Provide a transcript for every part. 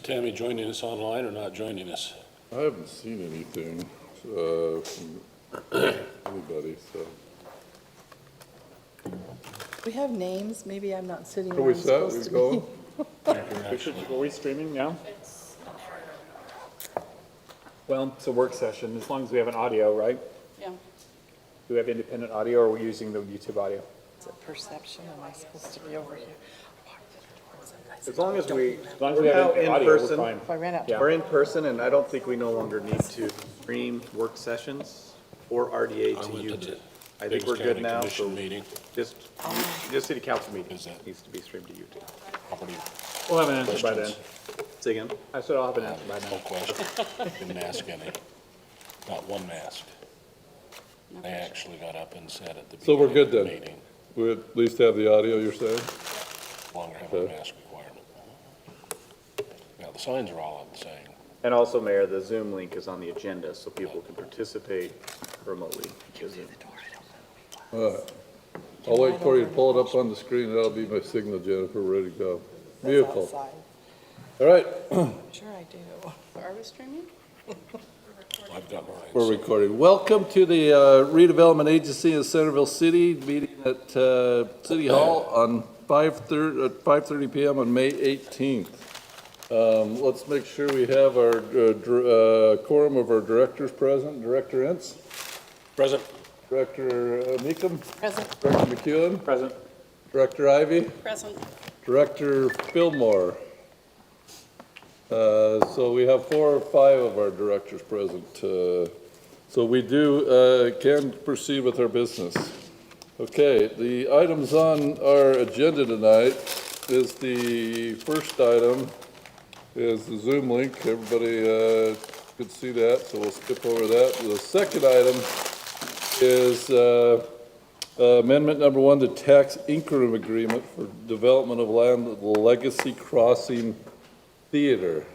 Tammy joining us online or not joining us? I haven't seen anything from anybody, so. We have names, maybe I'm not sitting Are where we I'm set? supposed We to be. going? Are we streaming now? Well, it's a work session, as long as we have an audio, right? Yeah. Do we have independent audio, or are we using the YouTube audio? Is it perception? Am I supposed to be over here? As long as we have We're now in audio, we're person. fine. If I ran out. Yeah. We're in person, and I don't think we no longer need to stream work sessions or RDA I to went to YouTube. the I think Biggs we're good County now, Commission so meeting. just city council meeting Is that- needs to be streamed to YouTube. Property We'll have an answer by then. questions. Say again? I said I'll have an answer by No then. question. Didn't ask any. Not one mask. They actually got up and said at the So we're beginning of good the then? meeting, We at least have the audio, you're saying? no longer have a Okay. mask requirement. Yeah, the signs are all the same. And also, Mayor, the Zoom link is on the agenda, so people can participate remotely. via Zoom. All right. I'll wait for you to pull it up on the screen. That'll be my signal, Jennifer, ready to go. That's Beautiful. outside. All right, Sure I do. Are we streaming? I've got mine. we're recording. Welcome to the redevelopment agency in Centerville City, meeting at City Hall on 5:30 PM on May 18th. Let's make sure we have our quorum of our directors present. Director Ince, Present. Director Meekum, Present. Director McEwen, Present. Director Ivy, Present. Director Fillmore. So we have 4 or 5 of our directors present. So we can proceed with our business. Okay, the items on our agenda tonight is the first item is the Zoom link. Everybody could see that, so we'll skip over that. The second item is amendment number 1, the tax increment agreement for development of land at the Legacy Crossing Theater.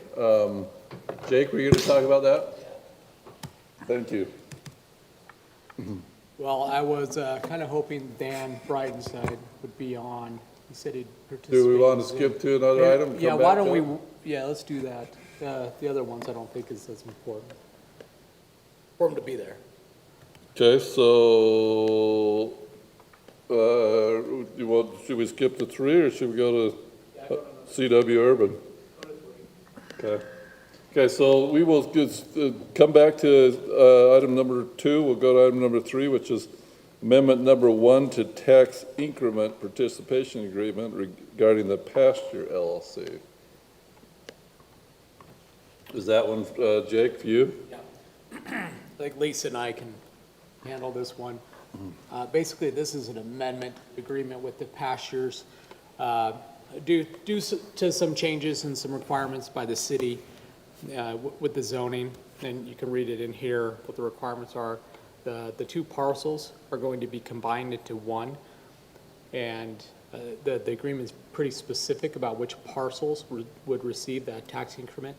Jake, were you going to talk about that? Thank you. Well, I was kind of hoping Dan Brightenside would be on. He said he'd participate. Do we want to in Zoom. skip to another item? Yeah, Come why back don't to we, it? yeah, let's do that. The other ones I don't think is as important. For him to be there. Okay, so, should we skip to 3 or should we go to CW Urban? Okay. Okay, so we will just come back to item number 2. We'll go to item number 3, which is amendment number 1 to tax increment participation agreement regarding the pasture LLC. Is that one, Jake, for you? I think Lisa and I can handle this one. Basically, this is an amendment agreement with the pastures due to some changes and some requirements by the city with the zoning, and you can read it in here, what the requirements are. The 2 parcels are going to be combined into one, and the agreement is pretty specific about which parcels would receive that tax increment.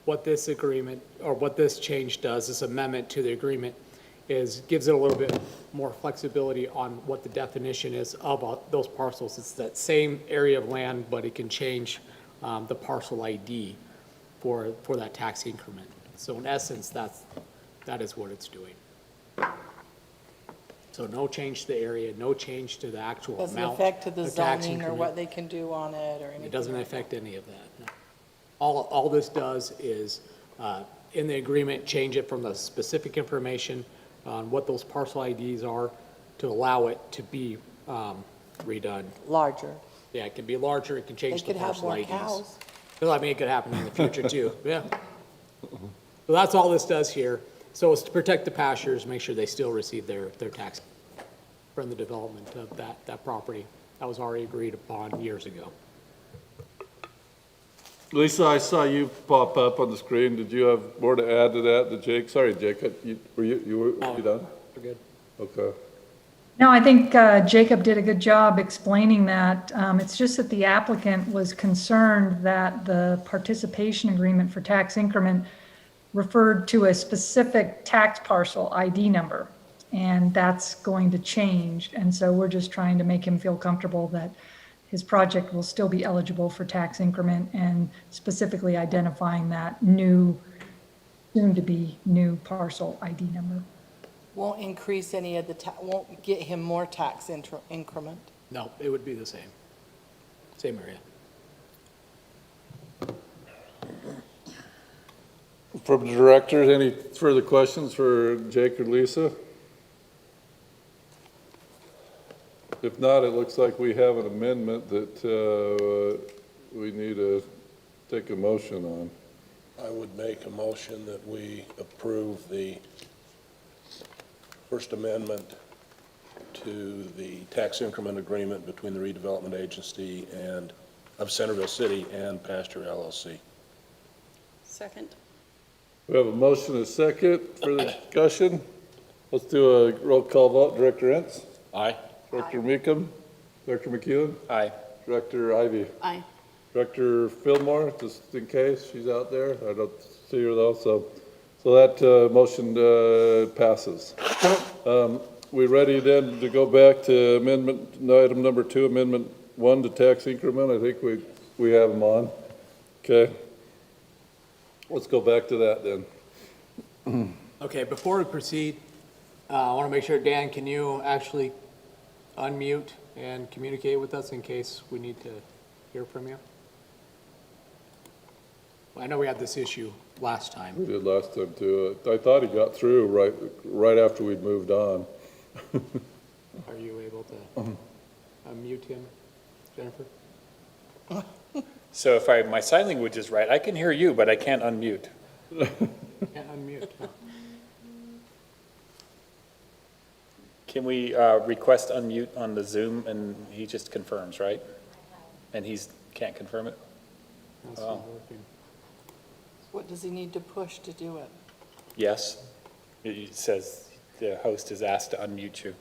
What this agreement, or what this change does, this amendment to the agreement, is gives it a little bit more flexibility on what the definition is of those parcels. It's that same area of land, but it can change the parcel ID for that tax increment. So in essence, that is what it's doing. So no change to the area, no change to the actual Doesn't amount affect to the of tax zoning or increment. what they can do on it or anything. It doesn't affect any of that. No. All this does is, in the agreement, change it from the specific information on what those parcel IDs are to allow it to be redone. Larger. Yeah, it can be larger, it can They change the could have parcel more IDs. cows. Well, I mean, it could happen in the future too, yeah. So that's all this does here. So it's to protect the pastures, make sure they still receive their tax from the development of that property. That was already agreed upon years ago. Lisa, I saw you pop up on the screen. Did you have more to add to that, to Jake? Sorry, Jake, were you done? We're good. Okay. No, I think Jacob did a good job explaining that. It's just that the applicant was concerned that the participation agreement for tax increment referred to a specific tax parcel ID number, and that's going to change. And so we're just trying to make him feel comfortable that his project will still be eligible for tax increment, and specifically identifying that new, soon-to-be new parcel ID number. Won't increase any of the, won't get him more tax increment. No, it would be the same. Same area. From the directors, any further questions for Jake or Lisa? If not, it looks like we have an amendment that we need to take a motion on. I would make a motion that we approve the First Amendment to the tax increment agreement between the redevelopment agency of Centerville City and Pasture LLC. Second. We have a motion and a second for the discussion. Let's do a roll call vote. Director Entz? Aye. Director Meekum? Director McEwen? Aye. Director Ivy? Aye. Director Fillmore, just in case she's out there. I don't see her though, so that motion passes. We ready then to go back to item number 2, amendment 1 to tax increment? I think we have them on. Okay. Let's go back to that then. Okay, before we proceed, I want to make sure, Dan, can you actually unmute and communicate with us in case we need to hear from you? I know we had this issue last time. We did last time too. I thought he got through right after we'd moved on. Are you able to unmute him, Jennifer? So if my sign language is right, I can hear you, but I can't unmute. Can't unmute. Huh? Can we request unmute on the Zoom and he just confirms, right? And can't confirm it? That's Oh. not working. What does he need to push to do it? Yes. It says the host is asked to unmute you.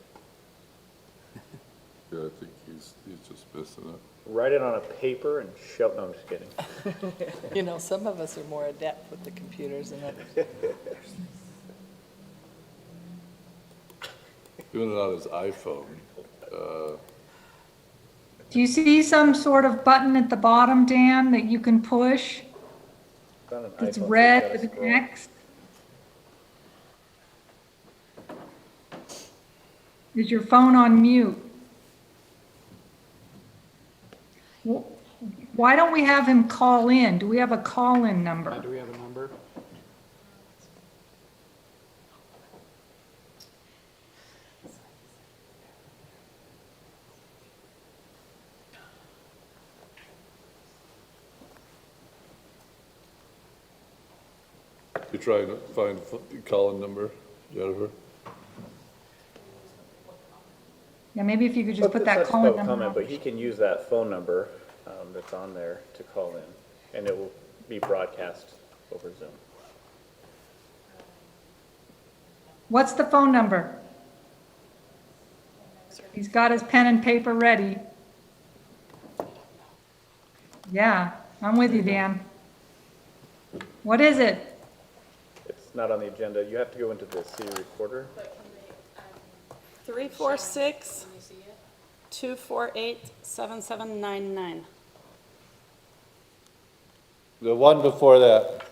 Yeah, I think he's just missing it. Write it on a paper and shove, no, I'm just kidding. You know, some of us are more adept with the computers than others. Doing it on his iPhone. Do you see some sort of button at the bottom, Dan, that you can push? It's on an It's iPhone, so red you gotta with an scroll. X? Is your phone on mute? Why don't we have him call in? Do we have a call-in number? Do we have a number? You trying to find a call-in number, Jennifer? Yeah, maybe if you could just put that That's call-in public number comment, on. but he can use that phone number that's on there to call in, and it will be broadcast over Zoom. What's the phone number? He's got his pen and paper ready. Yeah, I'm with you, Dan. What is it? It's not on the agenda. You have to go into the city recorder. 346-248-7799. The one before that.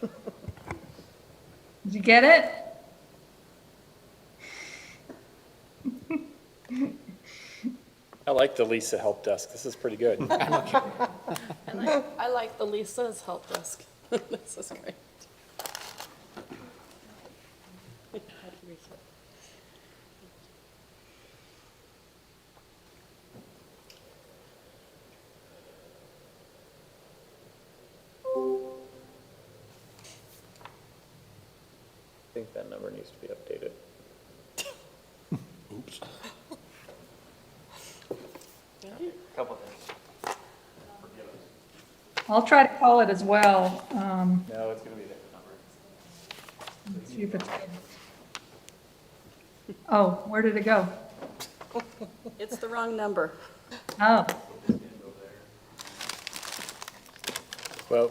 Did you get it? I like the Lisa help desk. This is pretty good. And I like the Lisa's help desk. This is great. I think that number needs to be updated. Oops. Couple things. I'll try to call it as well. No, it's gonna be a different number. See if it's. Oh, where did it go? It's the wrong number. Oh, Well,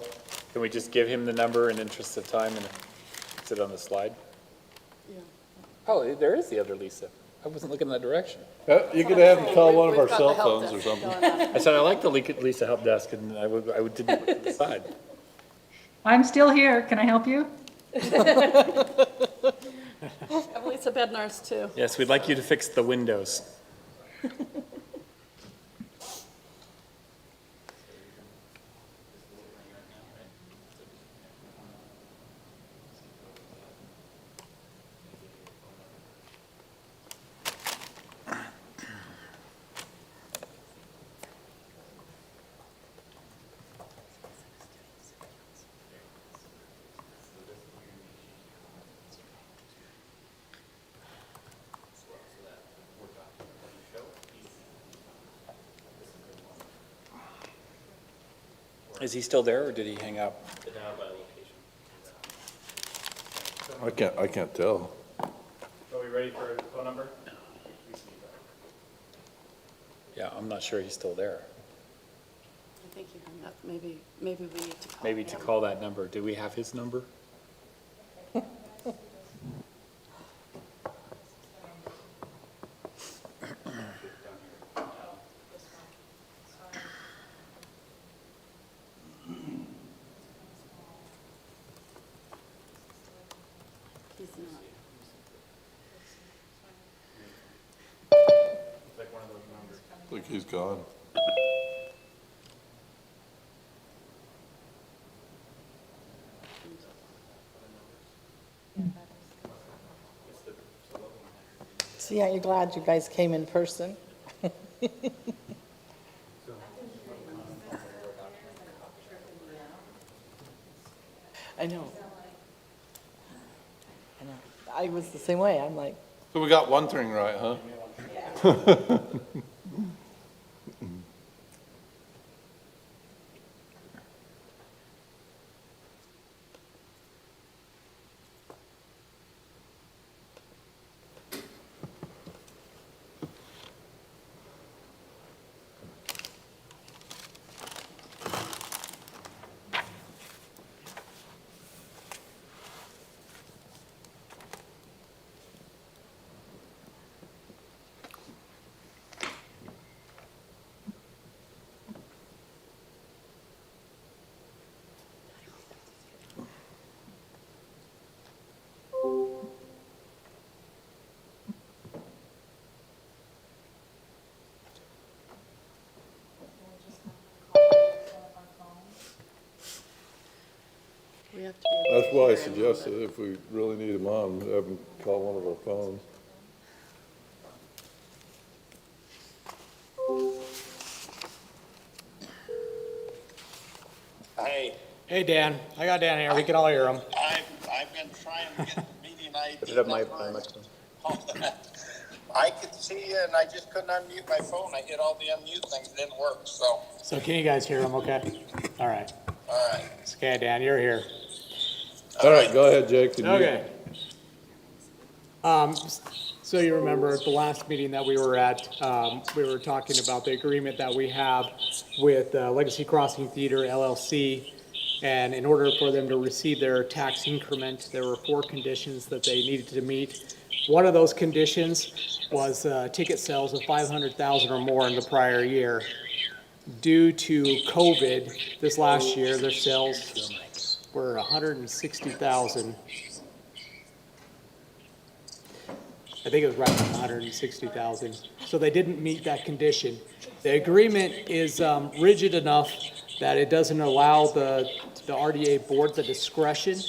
can we just give him the number in interest of time and is it on the slide? Yeah. Oh, there is the other Lisa. I wasn't looking in that direction. You could have them call one of our We've got cell the help phones or desk something. going on. I said, I like the Lisa help desk, and I didn't look to the side. I'm still here. Can I help you? Have Lisa Bednar's too. Yes, we'd like you to fix the windows. Is he still there, or did he hang up? I can't tell. Are we ready for a phone number? Yeah, I'm not sure he's still there. I think you hung up. Maybe we need to call Maybe to him. call that number. Do we have his number? He's not. I think he's gone. See, aren't you glad you guys came in person? I know. I know. I was the same way. I'm like, So we got one thing right, huh? We have to be able That's to why I hear him a little suggested if we really need him on, have him call one of our phones. Hey, Hey, Dan, I got Dan here, we can all hear him. I've been trying to get the meeting ID. Put it up my number. microphone. I could see you and I just couldn't unmute my phone. I hit all the unmute things, it didn't work, so, So can you guys hear him okay? All right. all right. Okay, Dan, you're here. All right, go ahead, Jake. Can you- Okay. So you remember at the last meeting that we were at, we were talking about the agreement that we have with Legacy Crossing Theater LLC. And in order for them to receive their tax increment, there were 4 conditions that they needed to meet. One of those conditions was ticket sales of 500,000 or more in the prior year. Due to COVID, this last year, their sales were 160,000. I think it was right around 160,000. So they didn't meet that condition. The agreement is rigid enough that it doesn't allow the RDA board the discretion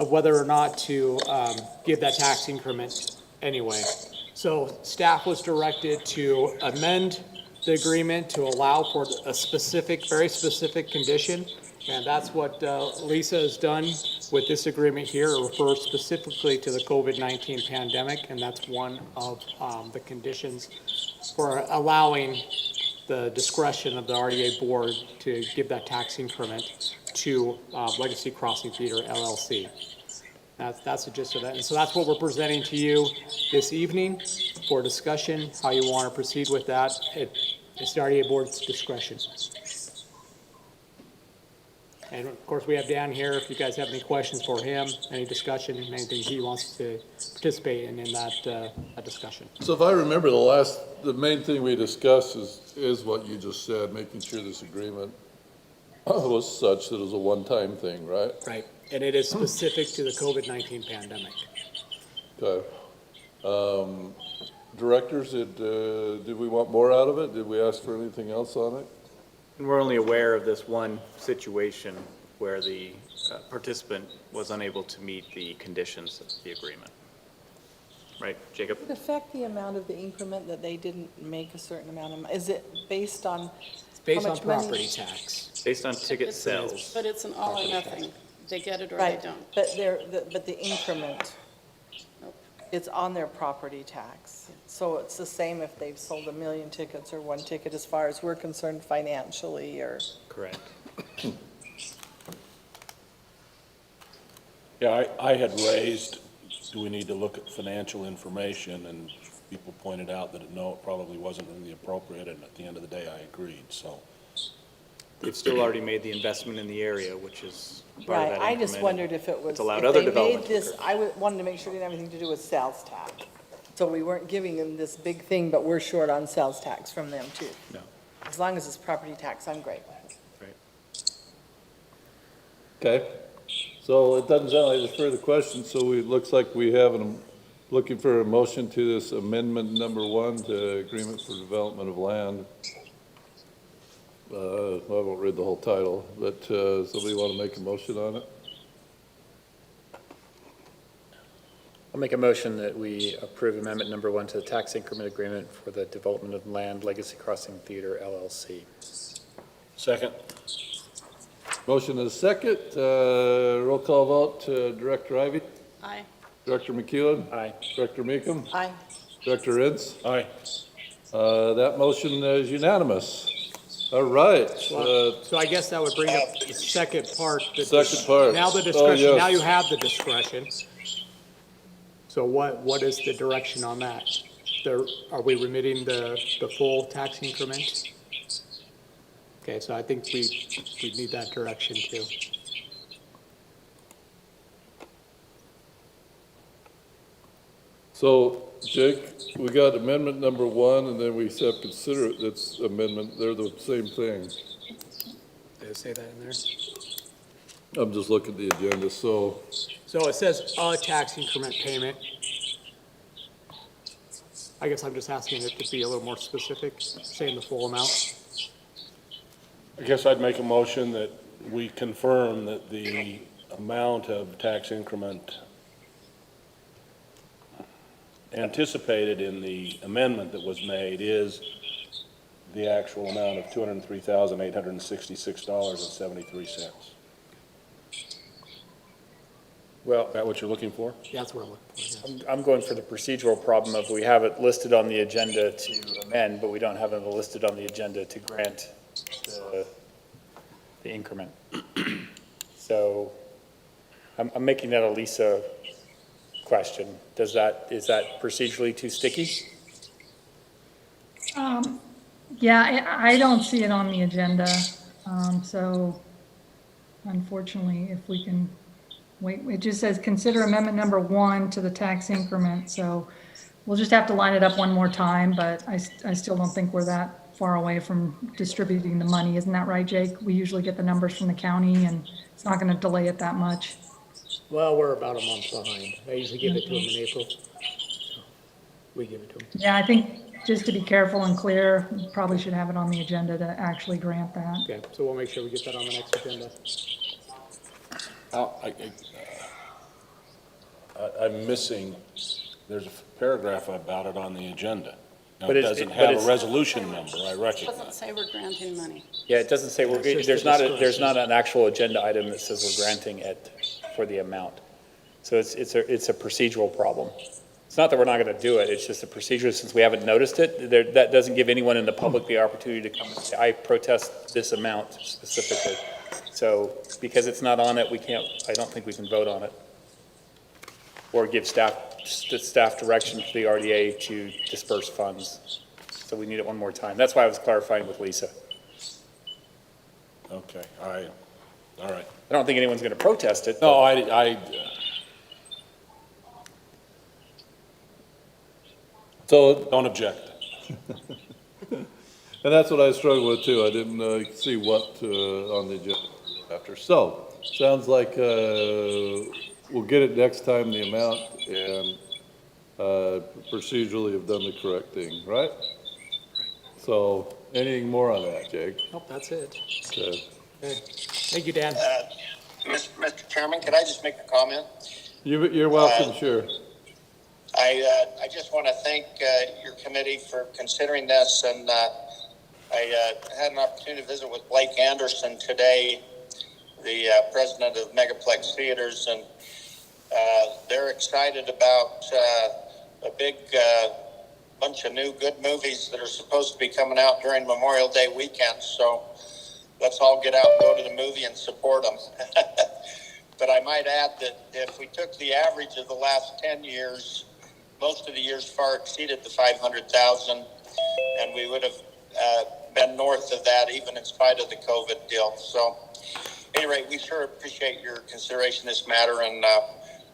of whether or not to give that tax increment anyway. So staff was directed to amend the agreement to allow for a specific, very specific condition. And that's what Lisa has done with this agreement here. It refers specifically to the COVID-19 pandemic, and that's one of the conditions for allowing the discretion of the RDA board to give that tax increment to Legacy Crossing Theater LLC. That's the gist of that. And so that's what we're presenting to you this evening for discussion, how you want to proceed with that. It's the RDA board's discretion. And of course, we have Dan here, if you guys have any questions for him, any discussion, anything he wants to participate in that discussion. So if I remember the main thing we discussed is what you just said, making sure this agreement was such that it was a one-time thing, right? Right, and it is specific to the COVID-19 pandemic. Okay. Directors, did we want more out of it? Did we ask for anything else on it? And we're only aware of this one situation where the participant was unable to meet the conditions of the agreement. Right, Jacob? Would it affect the amount of the increment that they didn't make a certain amount of, is it based on? It's based How on much money? property tax. Based on ticket It's- sales. But it's an all or nothing. They get it or they Right, don't. but the increment, it's on their property tax. So it's the same if they've sold 1 million tickets or one ticket as far as we're concerned financially, or? Correct. Yeah, I had raised, do we need to look at financial information? And people pointed out that, no, it probably wasn't really appropriate, and at the end of the day, I agreed, so. They've still already made the investment in the area, which is part of Right, that I just increment. wondered if it was, It's allowed if other they made development to this, occur. wanted to make sure it didn't have anything to do with sales tax. So we weren't giving them this big thing, but we're short on sales tax from them too. No. As long as it's property tax, I'm great. Okay. So it doesn't sound like there's further questions, so it looks like we have looking for a motion to this amendment number 1 to Agreement for Development of Land. I won't read the whole title, but somebody want to make a motion on it? I'll make a motion that we approve amendment number 1 to the tax increment agreement for the development of land Legacy Crossing Theater LLC. Second? Motion is second. Roll call vote. Director Ivy? Aye. Director McEwen? Aye. Director Meekum? Aye. Director Ince? Aye. That motion is unanimous. All right. So I guess that would bring up the second part. Second part. Now the Oh, discretion, yes. now you have the discretion. So what is the direction on that? Are we remitting the full tax increment? Okay, so I think we need that direction too. So, Jake, we got amendment number 1, and then we said consider it, that's amendment, they're the same thing. Did it say that in there? I'm just looking at the agenda, so, So it says a tax increment payment. I guess I'm just asking it to be a little more specific, saying the full amount. I guess I'd make a motion that we confirm that the amount of tax increment anticipated in the amendment that was made is the actual amount of $203,866.73. Well, Is that what you're looking for? That's what I'm looking for, yes. I'm going for the procedural problem of we have it listed on the agenda to amend, but we don't have it listed on the agenda to grant the increment. So I'm making that a Lisa question. Is that procedurally too sticky? Yeah, I don't see it on the agenda, so unfortunately, if we can wait, it just says consider amendment number 1 to the tax increment, so we'll just have to line it up one more time, but I still don't think we're that far away from distributing the money. Isn't that right, Jake? We usually get the numbers from the county, and it's not going to delay it that much. Well, we're about a month behind. I usually give it to them in April. We give it to them. Yeah, I think just to be careful and clear, we probably should have it on the agenda to actually grant that. Okay, so we'll make sure we get that on the next agenda. I'm missing, there's a paragraph about it on the agenda. Now, But it it's- doesn't but have a it's- resolution number, I It recognize. doesn't say we're granting money. Yeah, it doesn't say, It's just there's a not discretion. an actual agenda item that says we're granting it for the amount. So it's a procedural problem. It's not that we're not going to do it, it's just a procedure, since we haven't noticed it, that doesn't give anyone in the public the opportunity to come and say, I protest this amount specifically. So because it's not on it, I don't think we can vote on it. Or give staff direction to the RDA to disperse funds. So we need it one more time. That's why I was clarifying with Lisa. Okay, All right. I don't think anyone's going to protest it. No, but- So, don't object. and that's what I struggled with too. I didn't see what on the agenda after. So, sounds like we'll get it next time, the amount, and procedurally have done the correct thing, right? So, anything more on that, Jake? Nope, that's it. Okay. Okay. Thank you, Dan. Mr. Chairman, could I just make a comment? You're welcome, sure. I just want to thank your committee for considering this, and I had an opportunity to visit with Blake Anderson today, the president of Megaplex Theaters, and they're excited about a big bunch of new good movies that are supposed to be coming out during Memorial Day weekend. So let's all get out and go to the movie and support them. But I might add that if we took the average of the last 10 years, most of the years far exceeded the 500,000, and we would have been north of that even in spite of the COVID deal. So anyway, we sure appreciate your consideration of this matter, and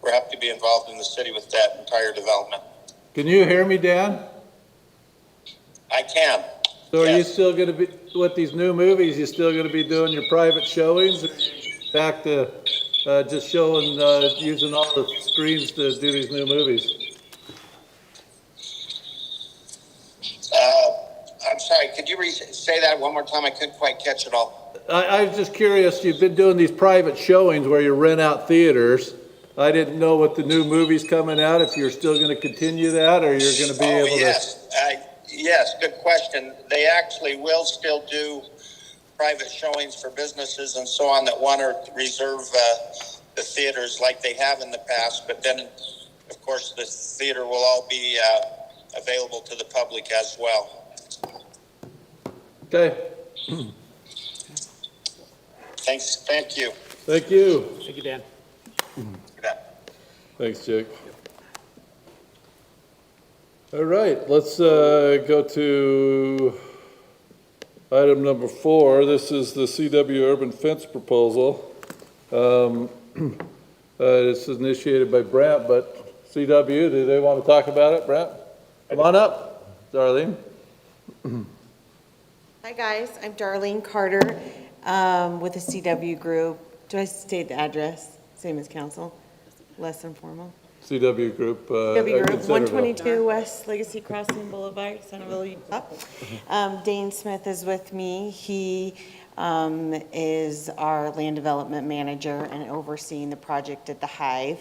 we're happy to be involved in the city with that entire development. Can you hear me, Dan? I can. So are you Yes. still gonna be, with these new movies, you still gonna be doing your private showings? Or back to just showing, using all the screens to do these new movies? I'm sorry, could you say that one more time? I couldn't quite catch it all. I was just curious, you've been doing these private showings where you rent out theaters. I didn't know with the new movies coming out, if you're still gonna continue that, or you're gonna be able to? Yes, good question. They actually will still do private showings for businesses and so on that want to reserve the theaters like they have in the past. But then, of course, the theater will all be available to the public as well. Okay, Thanks. Thank you. thank you. Thank you, Dan. You bet. Thanks, Jake. All right, let's go to item number 4. This is the CW urban fence proposal. This is initiated by Brent, but CW, do they want to talk about it? Brent, come on up. Darlene. Hi, guys. I'm Darlene Carter with the CW Group. Do I state the address? Same as council? Less informal? CW Group. CW Group, Centerville. 122 West Legacy Crossing Boulevard, Centerville, Utah. Dane Smith is with me. He is our land development manager and overseeing the project at the Hive.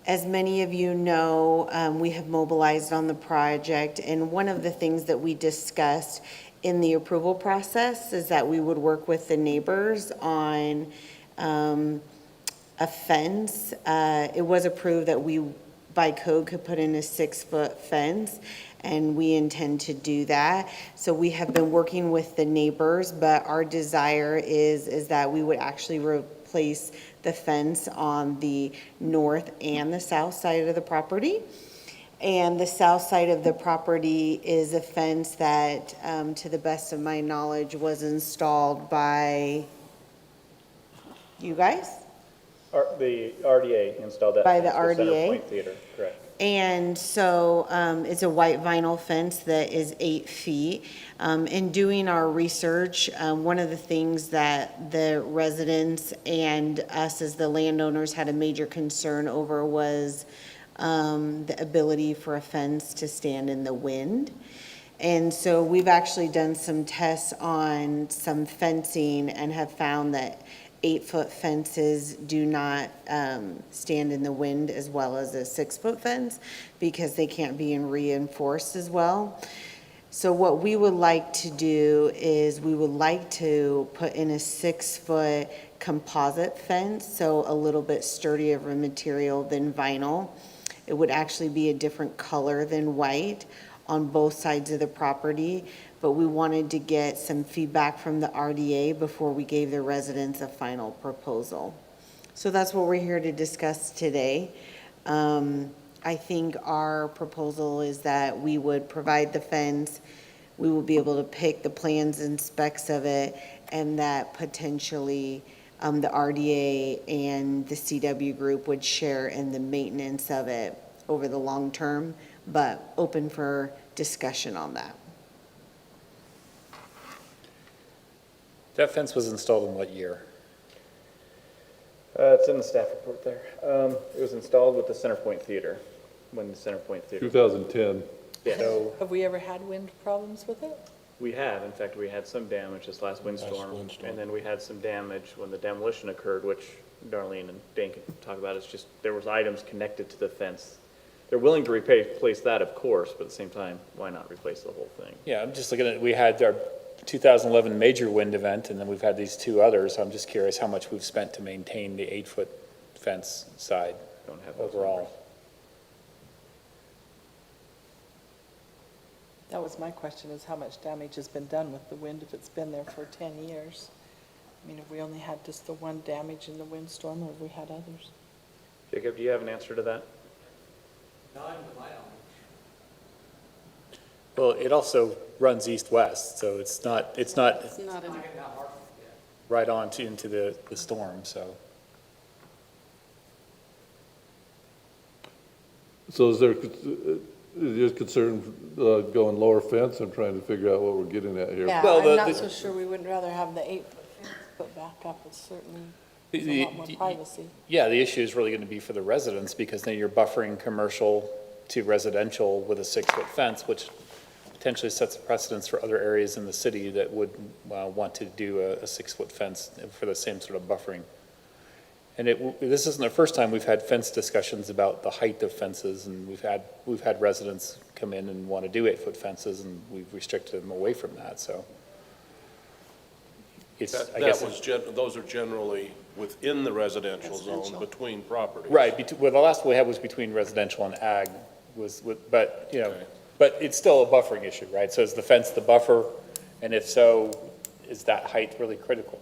As many of you know, we have mobilized on the project, and one of the things that we discussed in the approval process is that we would work with the neighbors on a fence. It was approved that we, by code, could put in a 6-foot fence, and we intend to do that. So we have been working with the neighbors, but our desire is that we would actually replace the fence on the north and the south side of the property. And the south side of the property is a fence that, to the best of my knowledge, was installed by you guys? The RDA installed that. By the fence for RDA? Centerpoint Theater, correct. And so it's a white vinyl fence that is 8 feet. In doing our research, one of the things that the residents and us as the landowners had a major concern over was the ability for a fence to stand in the wind. And so we've actually done some tests on some fencing and have found that 8-foot fences do not stand in the wind as well as a 6-foot fence because they can't be reinforced as well. So what we would like to do is we would like to put in a 6-foot composite fence, so a little bit sturdier of a material than vinyl. It would actually be a different color than white on both sides of the property, but we wanted to get some feedback from the RDA before we gave the residents a final proposal. So that's what we're here to discuss today. I think our proposal is that we would provide the fence, we will be able to pick the plans and specs of it, and that potentially the RDA and the CW group would share in the maintenance of it over the long term, but open for discussion on that. That fence was installed in what year? It's in the staff report there. It was installed with the Centerpoint Theater, when the Centerpoint Theater. 2010. Yeah. So Have we ever had wind problems with it? we have, in fact, we had some damage this last windstorm. And then we had some damage when the demolition occurred, which Darlene and Dane can talk about. It's just, there was items connected to the fence. They're willing to replace that, of course, but at the same time, why not replace the whole thing? Yeah, I'm just looking at, we had our 2011 major wind event, and then we've had these two others. I'm just curious how much we've spent to maintain the 8-foot fence side Don't have those overall. numbers. That was my question, is how much damage has been done with the wind if it's been there for 10 years? I mean, have we only had just the one damage in the windstorm, or have we had others? Jacob, do you have an answer to that? Well, it also runs east-west, so it's not It's not in, right on into the storm, so. So is there, you're concerned going lower fence? I'm trying to figure out what we're getting at here. Yeah, Well, I'm the- not the- so sure we wouldn't rather have the 8-foot fence put back up. It's certainly The- a lot more the- privacy. Yeah, the issue is really going to be for the residents, because then you're buffering commercial to residential with a 6-foot fence, which potentially sets a precedence for other areas in the city that would want to do a 6-foot fence for the same sort of buffering. And this isn't the first time we've had fence discussions about the height of fences, and we've had residents come in and want to do 8-foot fences, and we've restricted them away from that, so. It's, I guess. Those are generally within the residential zone between properties. Right, well, the last one we had was between residential and ag, but, you know, Okay. but it's still a buffering issue, right? So is the fence the buffer? And if so, is that height really critical?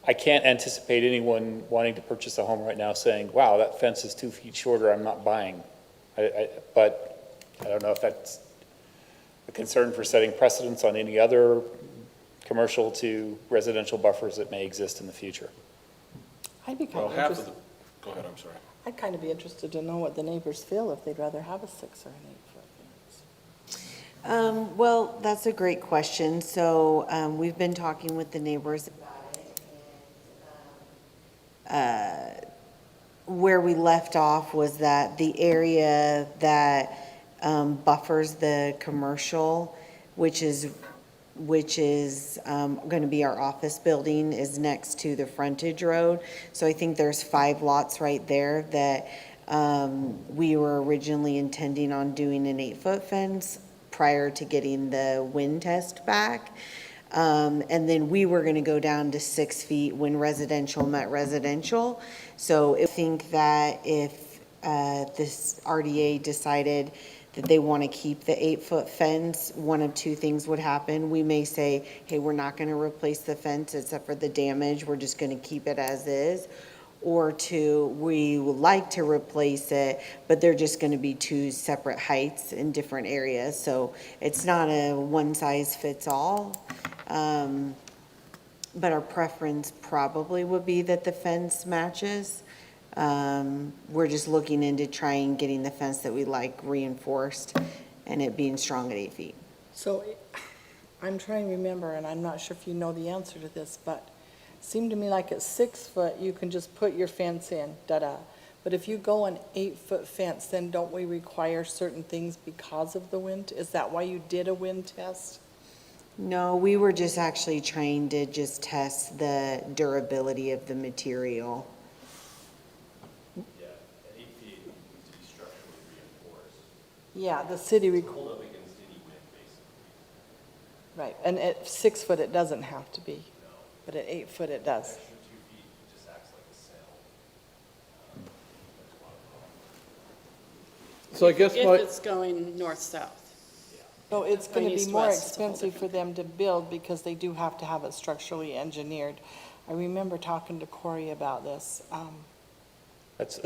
I can't anticipate anyone wanting to purchase a home right now saying, wow, that fence is 2 feet shorter, I'm not buying. But I don't know if that's a concern for setting precedents on any other commercial to residential buffers that may exist in the future. I'd be kind Well, of half of interested, the, go ahead, I'm sorry. I'd kind of be interested to know what the neighbors feel, if they'd rather have a 6 or an 8-foot fence. Well, that's a great question. So we've been talking with the neighbors about it. And where we left off was that the area that buffers the commercial, which is going to be our office building, is next to the frontage road. So I think there's 5 lots right there that we were originally intending on doing an 8-foot fence prior to getting the wind test back. And then we were going to go down to 6 feet when residential met residential. So I think that if this RDA decided that they want to keep the 8-foot fence, one of two things would happen. We may say, hey, we're not going to replace the fence except for the damage, we're just going to keep it as is. Or two, we would like to replace it, but they're just going to be 2 separate heights in different areas. So it's not a one-size-fits-all. But our preference probably would be that the fence matches. We're just looking into trying getting the fence that we like reinforced and it being strong at 8 feet. So I'm trying to remember, and I'm not sure if you know the answer to this, but it seemed to me like at 6 foot, you can just put your fence in, da-da. But if you go an 8-foot fence, then don't we require certain things because of the wind? Is that why you did a wind test? No, we were just actually trying to just test the durability of the material. Yeah, at 8 feet, it needs to be structurally reinforced. Yeah, the city, Hold up against any wind, basically. right, and at 6 foot, it doesn't have to be, but at 8 foot, it does. Extra 2 feet just acts like a sail. So I guess if my, it's going north-south. So it's going to Going be more east-west, it's a whole expensive for them to build because they do have to have it structurally engineered. I remember talking to Corey about this. That's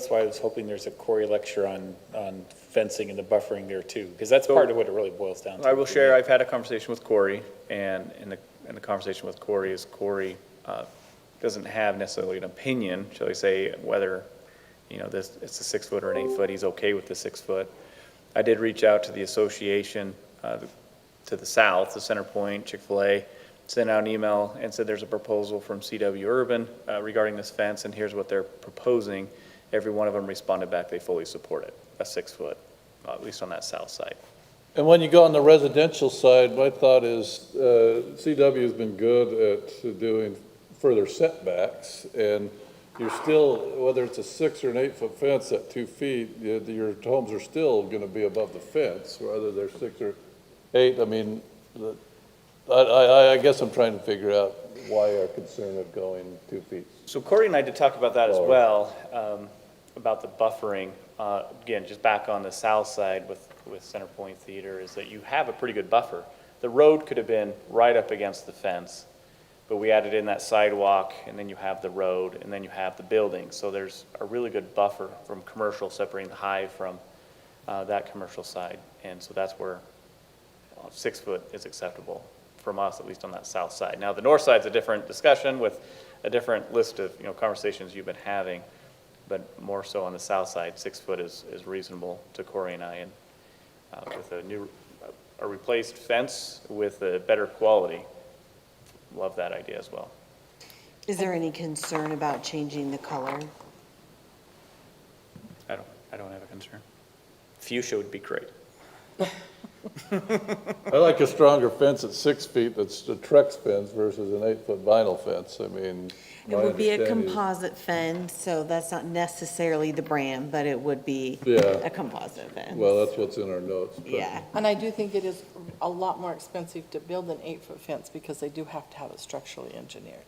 why I was hoping there's a Corey lecture on fencing and the buffering there too, because that's part of what it really boils down to. I will share, I've had a conversation with Corey, and in the conversation with Corey is Corey doesn't have necessarily an opinion, shall we say, whether, it's a 6 foot or an 8 foot. He's okay with the 6 foot. I did reach out to the association to the south, the Center Point, Chick-fil-A, sent out an email and said there's a proposal from CW Urban regarding this fence, and here's what they're proposing. Every one of them responded back they fully support it, a 6 foot, at least on that south side. And when you go on the residential side, my thought is CW has been good at doing further setbacks, and you're still, whether it's a 6 or an 8 foot fence at 2 feet, your homes are still going to be above the fence, whether they're 6 or 8. I mean, I guess I'm trying to figure out why our concern of going 2 feet. So Corey and I did talk about that as well, about the buffering. Again, just back on the south side with Center Point Theater, is that you have a pretty good buffer. The road could have been right up against the fence, but we added in that sidewalk, and then you have the road, and then you have the building. So there's a really good buffer from commercial, separating the hive from that commercial side. And so that's where 6 foot is acceptable from us, at least on that south side. Now, the north side's a different discussion with a different list of, conversations you've been having, but more so on the south side, 6 foot is reasonable to Corey and I. And with a replaced fence with a better quality, love that idea as well. Is there any concern about changing the color? I don't have a concern. Fuchsia would be great. I like a stronger fence at 6 feet that's a Trex fence versus an 8 foot vinyl fence. I mean, It would be a composite fence, so that's not necessarily the brand, but it would be a composite fence. Well, that's what's in our notes. but- Yeah. And I do think it is a lot more expensive to build an 8 foot fence because they do have to have it structurally engineered.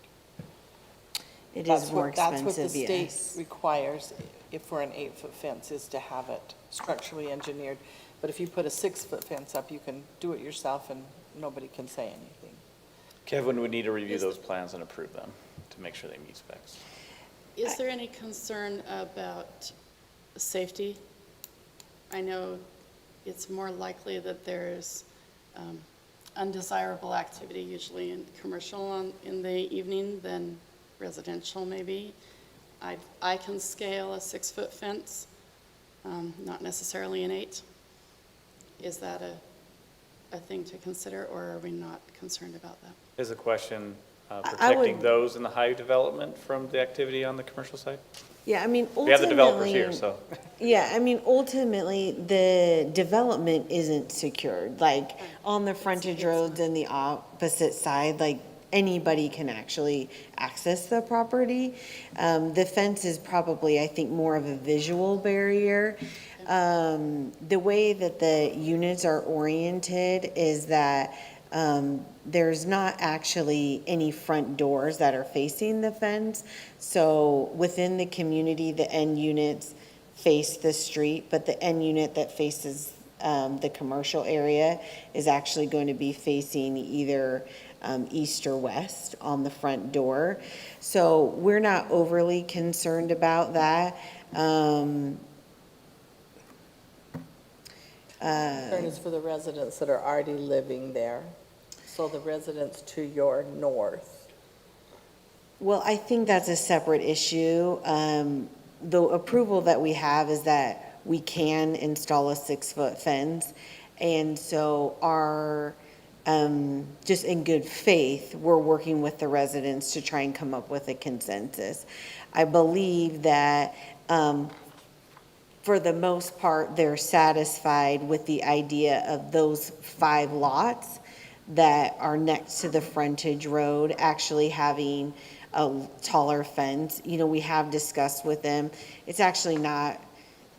It That's is more what- That's what the expensive, state yes. requires if we're an 8 foot fence, is to have it structurally engineered. But if you put a 6 foot fence up, you can do it yourself and nobody can say anything. Kevin would need to review those plans and approve them to make sure they meet specs. Is there any concern about safety? I know it's more likely that there's undesirable activity usually in commercial in the evening than residential maybe. I can scale a 6 foot fence, not necessarily an 8. Is that a thing to consider, or are we not concerned about that? Is the question I protecting would- those in the high development from the activity on the commercial side? Yeah, I mean, We have the developers ultimately, here, so. yeah, I mean, ultimately, the development isn't secured. Like, on the frontage roads and the opposite side, like, anybody can actually access the property. The fence is probably, I think, more of a visual barrier. The way that the units are oriented is that there's not actually any front doors that are facing the fence. So within the community, the end units face the street, but the end unit that faces the commercial area is actually going to be facing either east or west on the front door. So we're not overly concerned about that. Concern is for the residents that are already living there. So the residents to your north. Well, I think that's a separate issue. The approval that we have is that we can install a 6 foot fence. And so just in good faith, we're working with the residents to try and come up with a consensus. I believe that, for the most part, they're satisfied with the idea of those 5 lots that are next to the frontage road actually having a taller fence. We have discussed with them, it's actually not,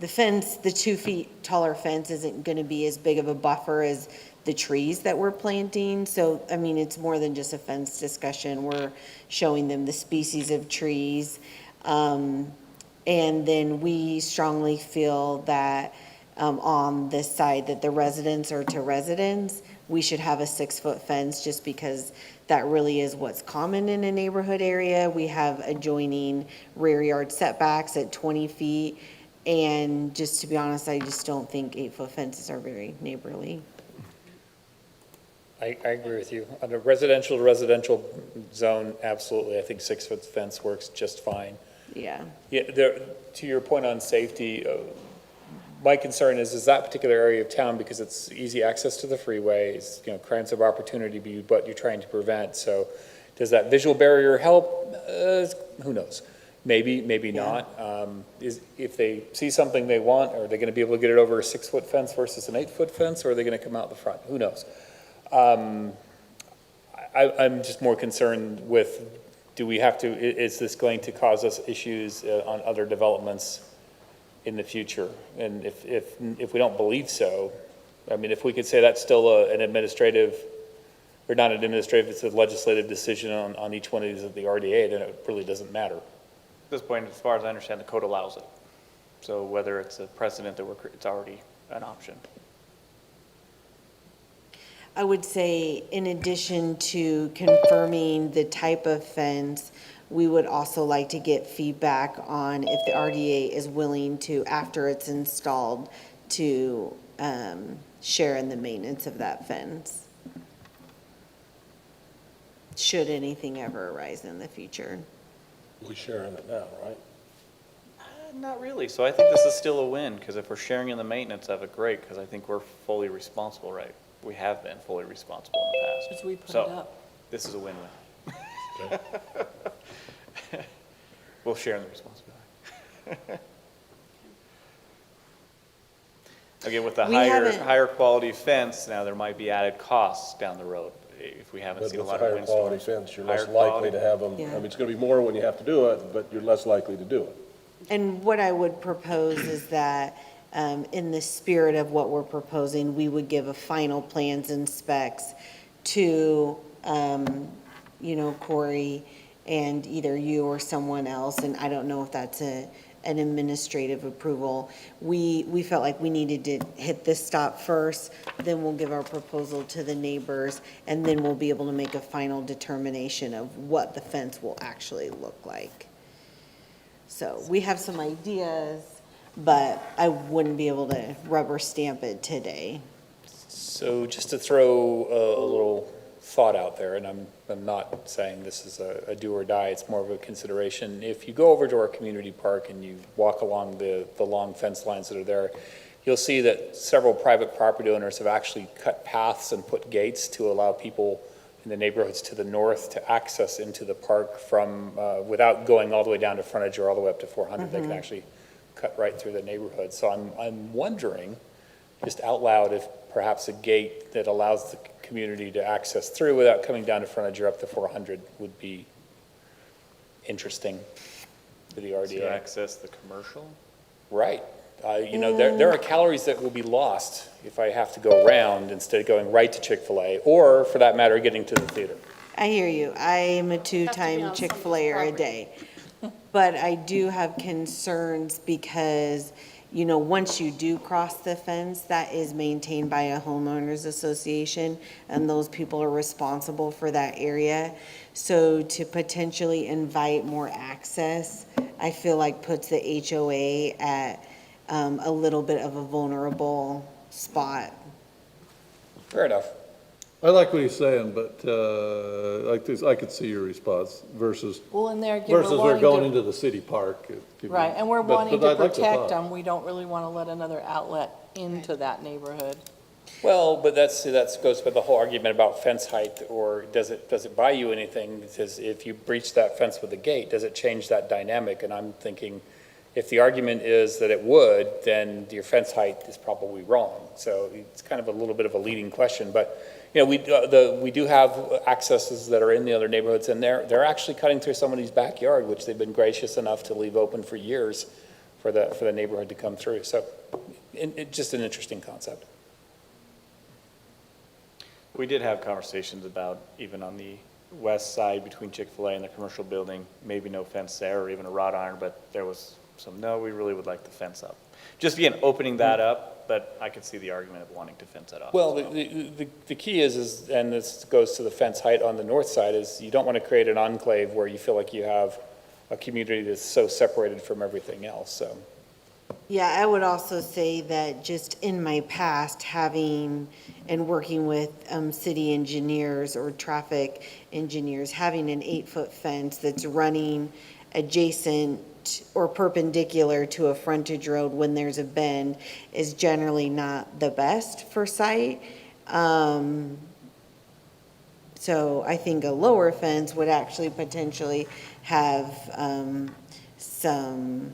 the fence, the 2 feet taller fence isn't going to be as big of a buffer as the trees that we're planting. So, I mean, it's more than just a fence discussion. We're showing them the species of trees. And then we strongly feel that on this side that the residents are to residents, we should have a 6 foot fence just because that really is what's common in a neighborhood area. We have adjoining rear yard setbacks at 20 feet. And just to be honest, I just don't think 8 foot fences are very neighborly. I agree with you. On a residential to residential zone, absolutely. I think 6-foot fence works just fine. Yeah. Yeah, to your point on safety, my concern is that particular area of town, because it's easy access to the freeways, crimes of opportunity be what you're trying to prevent. So does that visual barrier help? Who knows? Maybe, maybe not. If they see something they want, are they going to be able to get it over a 6-foot fence versus an 8-foot fence, or are they going to come out the front? Who knows? I'm just more concerned with, is this going to cause us issues on other developments in the future? And if we don't believe so, I mean, if we could say that's still an administrative, or not an administrative, it's a legislative decision on each one of these at the RDA, then it really doesn't matter. At this point, as far as I understand, the code allows it. So whether it's a precedent that it's already an option. I would say, in addition to confirming the type of fence, we would also like to get feedback on if the RDA is willing to, after it's installed, to share in the maintenance of that fence, should anything ever arise in the future. We're sharing it now, right? Not really. So I think this is still a win, because if we're sharing in the maintenance of it, great, because I think we're fully responsible, right? We have been fully responsible in the past. Because we put So, it up. this is a win-win. We'll share in the responsibility. Again, with the We higher haven't- quality fence, now there might be added costs down the road if we haven't But seen a with a lot of higher quality windstorms. fence, you're Higher less likely quality. to have them, Yeah. I mean, it's gonna be more when you have to do it, but you're less likely to do it. And what I would propose is that, in the spirit of what we're proposing, we would give a final plans and specs to, Corey, and either you or someone else, and I don't know if that's an administrative approval. We felt like we needed to hit this stop first, then we'll give our proposal to the neighbors, and then we'll be able to make a final determination of what the fence will actually look like. So we have some ideas, but I wouldn't be able to rubber stamp it today. So just to throw a little thought out there, and I'm not saying this is a do or die, it's more of a consideration. If you go over to our community park and you walk along the long fence lines that are there, you'll see that several private property owners have actually cut paths and put gates to allow people in the neighborhoods to the north to access into the park from, without going all the way down to frontage or all the way up to 400. They can actually cut right through the neighborhood. So I'm wondering, just out loud, if perhaps a gate that allows the community to access through without coming down to frontage or up to 400 would be interesting to the To RDA. access the commercial? Right. There are calories that will be lost if I have to go around instead of going right to Chick-fil-A, or for that matter, getting to the theater. I hear you. I am a on two-time somebody's Chick-fil-A-er a property. day. But I do have concerns because, once you do cross the fence, that is maintained by a homeowners association, and those people are responsible for that area. So to potentially invite more access, I feel like puts the HOA at a little bit of a vulnerable spot. Fair enough. I like what he's saying, but like this, I could see your response versus, Well, and there again, we're versus they're wanting going to, into the city park. right, and we're But- wanting but to I'd like the protect thought. them. We don't really want to let another outlet into that neighborhood. Well, but that goes with the whole argument about fence height, or does it buy you anything? Because if you breach that fence with a gate, does it change that dynamic? And I'm thinking, if the argument is that it would, then your fence height is probably wrong. So it's kind of a little bit of a leading question, but, we do have accesses that are in the other neighborhoods, and they're actually cutting through somebody's backyard, which they've been gracious enough to leave open for years for the neighborhood to come through. So just an interesting concept. We did have conversations about, even on the west side between Chick-fil-A and the commercial building, maybe no fence there or even a wrought iron, but there was some, no, we really would like the fence up. Just again, opening that up, but I could see the argument of wanting to fence it off. Well, the key is, and this goes to the fence height on the north side, is you don't want to create an enclave where you feel like you have a community that's so separated from everything else, so. Yeah, I would also say that just in my past, having and working with city engineers or traffic engineers, having an 8-foot fence that's running adjacent or perpendicular to a frontage road when there's a bend is generally not the best for sight. So I think a lower fence would actually potentially have some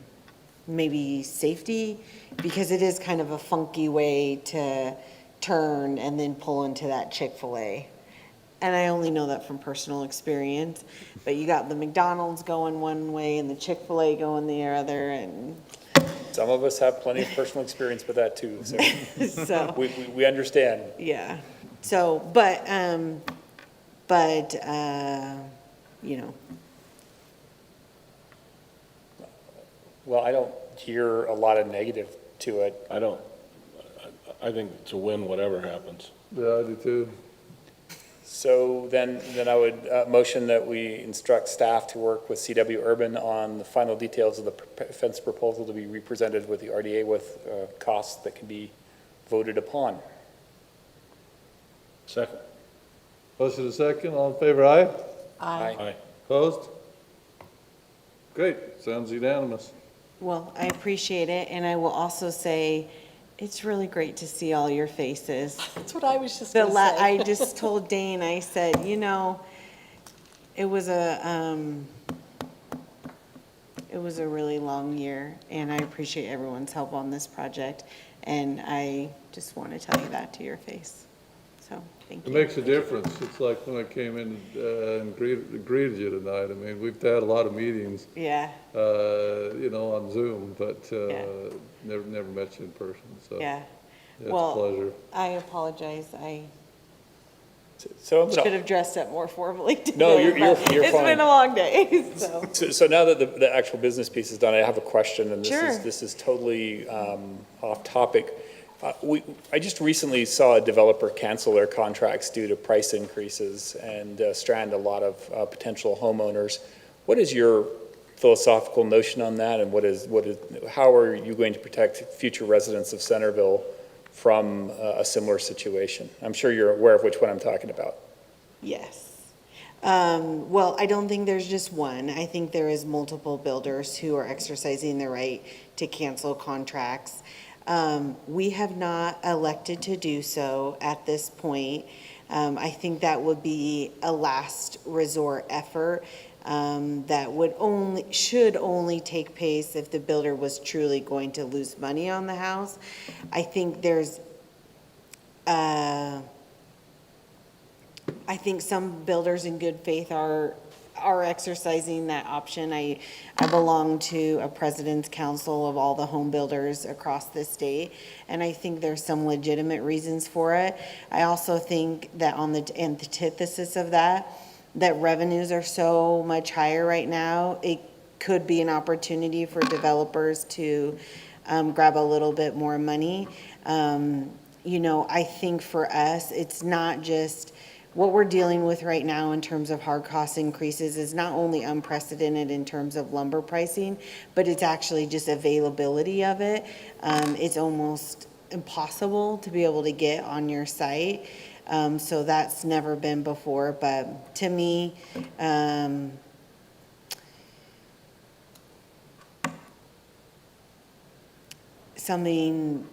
maybe safety, because it is kind of a funky way to turn and then pull into that Chick-fil-A. And I only know that from personal experience, but you got the McDonald's going one way and the Chick-fil-A going the other, and Some of us have plenty of personal experience with that too, so so, we understand. yeah. So, you know, Well, I don't hear a lot of negative to it. I think it's a win, whatever happens. Yeah, I do too. So then I would motion that we instruct staff to work with CW Urban on the final details of the fence proposal to be represented with the RDA with costs that can be voted upon. Second. Motion is second, all in favor, aye? Aye. Opposed? Great, sounds unanimous. well, I appreciate it, and I will also say, it's really great to see all your faces. That's what I was just gonna say. I just told Dane, I said, you know, it was a really long year, and I appreciate everyone's help on this project, and I just want to tell you that to your face. So, thank It you. makes a difference. It's like when I came in and greeted you tonight. I mean, we've had a lot of meetings, Yeah, you know, on Zoom, but Yeah. never met you in person, so. yeah. It's a Well, pleasure. I apologize. I So I'm should gonna, have dressed up more formally today. No, you're but you're It's been fine. a long day, so. So now that the actual business piece is done, I have a question, and Sure. this is totally off topic. I just recently saw a developer cancel their contracts due to price increases and strand a lot of potential homeowners. What is your philosophical notion on that, and how are you going to protect future residents of Centerville from a similar situation? I'm sure you're aware of which one I'm talking about. Yes. Well, I don't think there's just one. I think there is multiple builders who are exercising their right to cancel contracts. We have not elected to do so at this point. I think that would be a last resort effort, that should only take place if the builder was truly going to lose money on the house. I think I think some builders in good faith are exercising that option. I belong to a president's council of all the home builders across the state, and I think there's some legitimate reasons for it. I also think that on the antithesis of that revenues are so much higher right now, it could be an opportunity for developers to grab a little bit more money. You know, I think for us, it's not just what we're dealing with right now in terms of hard cost increases is not only unprecedented in terms of lumber pricing, but it's actually just availability of it. It's almost impossible to be able to get on your site. So that's never been before, but to me, something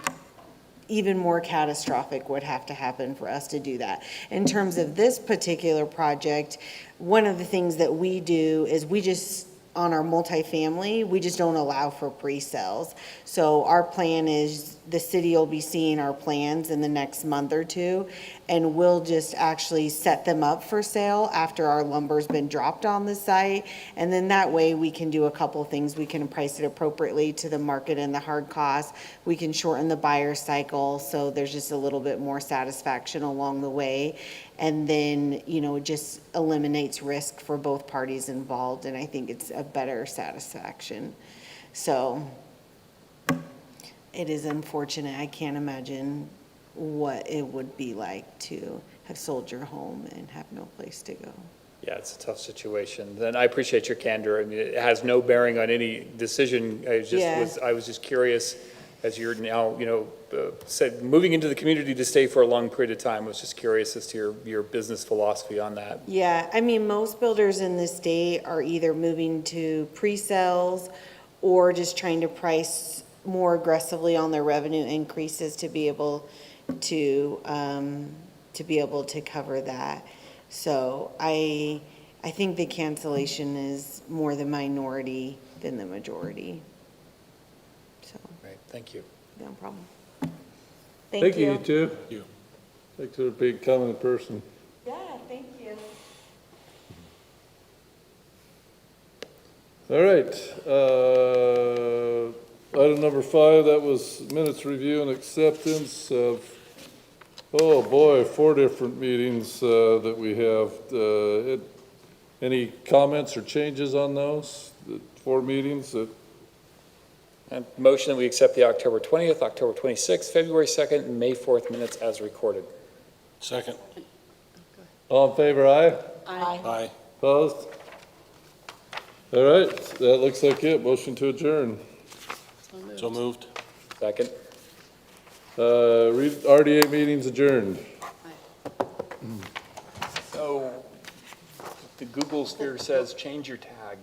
even more catastrophic would have to happen for us to do that. In terms of this particular project, one of the things that we do is on our multifamily, we just don't allow for pre-sales. So our plan is the city will be seeing our plans in the next month or two, and we'll just actually set them up for sale after our lumber's been dropped on the site. And then that way we can do a couple things. We can price it appropriately to the market and the hard cost. We can shorten the buyer cycle, so there's just a little bit more satisfaction along the way. And then, you know, it just eliminates risk for both parties involved, and I think it's a better satisfaction. So it is unfortunate. I can't imagine what it would be like to have sold your home and have no place to go. Yeah, it's a tough situation. Then I appreciate your candor. I mean, it has no bearing on any decision. Yeah. I was just curious, as you're now, said, moving into the community to stay for a long period of time, I was just curious as to your business philosophy on that. Yeah, I mean, most builders in the state are either moving to pre-sales or just trying to price more aggressively on their revenue increases to be able to cover that. So I think the cancellation is more the minority than the majority. So, Right, thank you. no problem. Thank you, you two. Thank you. Thanks for being coming in person. Yeah, thank you. All right, item number 5, that was minutes review and acceptance of, oh boy, 4 different meetings that we have. Any comments or changes on those? The 4 meetings that, And motion that we accept the October 20th, October 26th, February 2nd, and May 4th minutes as recorded. Second. all in favor, aye? Aye. Opposed? All right, that looks like it. Motion to adjourn. So moved. Second. RDA meeting's adjourned. So the Google sphere says change your tags.